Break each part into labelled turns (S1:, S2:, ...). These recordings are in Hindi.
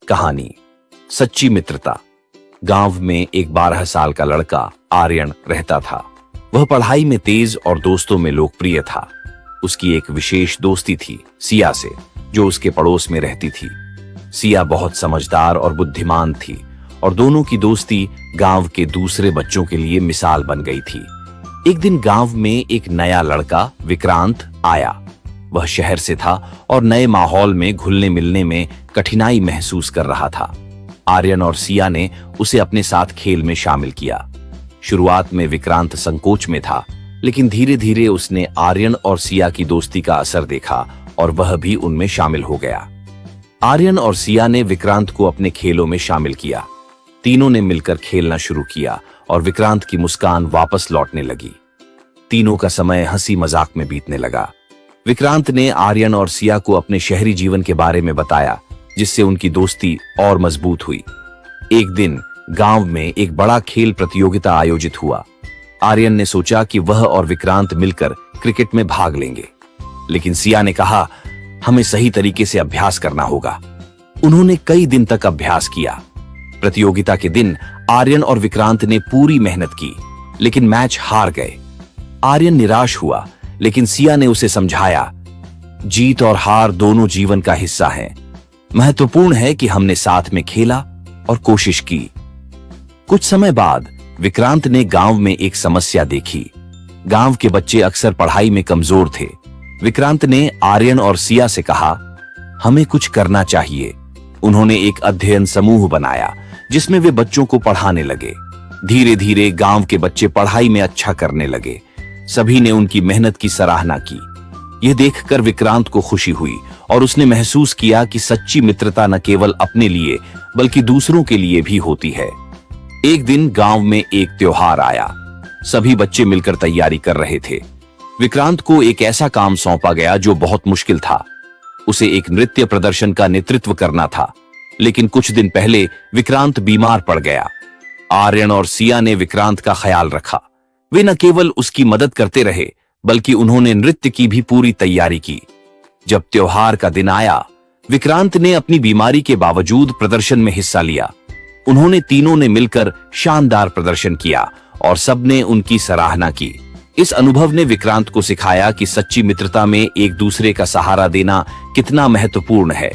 S1: कहानी सच्ची मित्रता। गांव में एक 12 साल का लड़का आर्यन रहता था। वह पढ़ाई में तेज और दोस्तों में लोकप्रिय था। उसकी एक विशेष दोस्ती थी सिया से, जो उसके पड़ोस में रहती थी। सिया बहुत समझदार और बुद्धिमान थी और दोनों की दोस्ती गांव के दूसरे बच्चों के लिए मिसाल बन गई थी। एक दिन गांव में एक नया लड़का विक्रांत आया। वह शहर से था और नए माहौल में घुलने मिलने में कठिनाई महसूस कर रहा था। आर्यन और सिया ने उसे अपने साथ खेल में शामिल किया। शुरुआत में विक्रांत संकोच में था, लेकिन धीरे धीरे उसने आर्यन और सिया की दोस्ती का असर देखा और वह भी उनमें शामिल हो गया। आर्यन और सिया ने विक्रांत को अपने खेलों में शामिल किया। तीनों ने मिलकर खेलना शुरू किया और विक्रांत की मुस्कान वापस लौटने लगी। तीनों का समय हंसी मजाक में बीतने लगा। विक्रांत ने आर्यन और सिया को अपने शहरी जीवन के बारे में बताया, जिससे उनकी दोस्ती और मजबूत हुई। एक दिन गांव में एक बड़ा खेल प्रतियोगिता आयोजित हुआ। आर्यन ने सोचा कि वह और विक्रांत मिलकर क्रिकेट में भाग लेंगे, लेकिन सिया ने कहा, हमें सही तरीके से अभ्यास करना होगा। उन्होंने कई दिन तक अभ्यास किया। प्रतियोगिता के दिन आर्यन और विक्रांत ने पूरी मेहनत की, लेकिन मैच हार गए। आर्यन निराश हुआ, लेकिन सिया ने उसे समझाया, जीत और हार दोनों जीवन का हिस्सा हैं। महत्वपूर्ण है कि हमने साथ में खेला और कोशिश की। कुछ समय बाद विक्रांत ने गांव में एक समस्या देखी। गांव के बच्चे अक्सर पढ़ाई में कमजोर थे। विक्रांत ने आर्यन और सिया से कहा, हमें कुछ करना चाहिए। उन्होंने एक अध्ययन समूह बनाया, जिसमें वे बच्चों को पढ़ाने लगे। धीरे धीरे गांव के बच्चे पढ़ाई में अच्छा करने लगे। सभी ने उनकी मेहनत की सराहना की। यह देखकर विक्रांत को खुशी हुई और उसने महसूस किया कि सच्ची मित्रता न केवल अपने लिए बल्कि दूसरों के लिए भी होती है। एक दिन गांव में एक त्योहार आया। सभी बच्चे मिलकर तैयारी कर रहे थे। विक्रांत को एक ऐसा काम सौंपा गया जो बहुत मुश्किल था। उसे एक नृत्य प्रदर्शन का नेतृत्व करना था, लेकिन कुछ दिन पहले विक्रांत बीमार पड़ गया। आर्यन और सिया ने विक्रांत का ख्याल रखा। वे न केवल उसकी मदद करते रहे, बल्कि उन्होंने नृत्य की भी पूरी तैयारी की। जब त्योहार का दिन आया, विक्रांत ने अपनी बीमारी के बावजूद प्रदर्शन में हिस्सा लिया। उन्होंने तीनों ने मिलकर शानदार प्रदर्शन किया और सबने उनकी सराहना की। इस अनुभव ने विक्रांत को सिखाया कि सच्ची मित्रता में एक दूसरे का सहारा देना कितना महत्वपूर्ण है।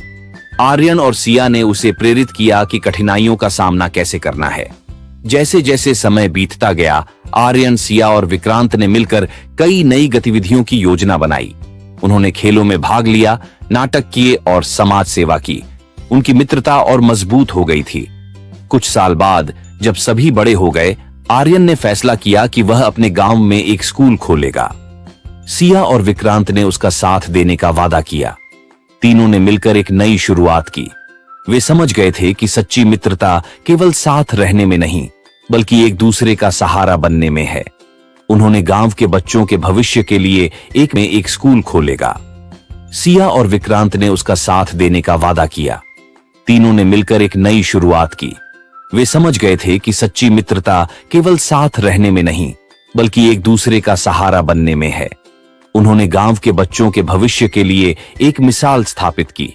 S1: आर्यन और सिया ने उसे प्रेरित किया कि कठिनाइयों का सामना कैसे करना है। जैसे जैसे समय बीतता गया, आर्यन, सिया और विक्रांत ने मिलकर कई नई गतिविधियों की योजना बनाई। उन्होंने खेलों में भाग लिया, नाटक किए और समाज सेवा की। उनकी मित्रता और मजबूत हो गई थी। कुछ साल बाद जब सभी बड़े हो गए, आर्यन ने फैसला किया कि वह अपने गांव में एक स्कूल खोलेगा। सिया और विक्रांत ने उसका साथ देने का वादा किया। तीनों ने मिलकर एक नई शुरुआत की। वे समझ गए थे कि सच्ची मित्रता केवल साथ रहने में नहीं, बल्कि एक दूसरे का सहारा बनने में है। उन्होंने गांव के बच्चों के भविष्य के लिए एक स्कूल खोलेगा। सिया और विक्रांत ने उसका साथ देने का वादा किया। तीनों ने मिलकर एक नई शुरुआत की। वे समझ गए थे कि सच्ची मित्रता केवल साथ रहने में नहीं, बल्कि एक दूसरे का सहारा बनने में है। उन्होंने गांव के बच्चों के भविष्य के लिए एक मिसाल स्थापित की।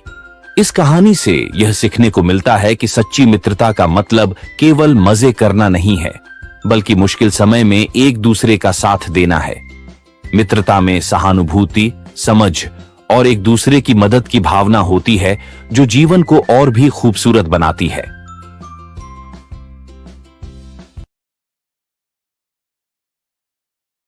S1: इस कहानी से यह सीखने को मिलता है कि सच्ची मित्रता का मतलब केवल मजे करना नहीं है, बल्कि मुश्किल समय में एक दूसरे का साथ देना है। मित्रता में सहानुभूति, समझ और एक दूसरे की मदद की भावना होती है, जो जीवन को और भी खूबसूरत बनाती है।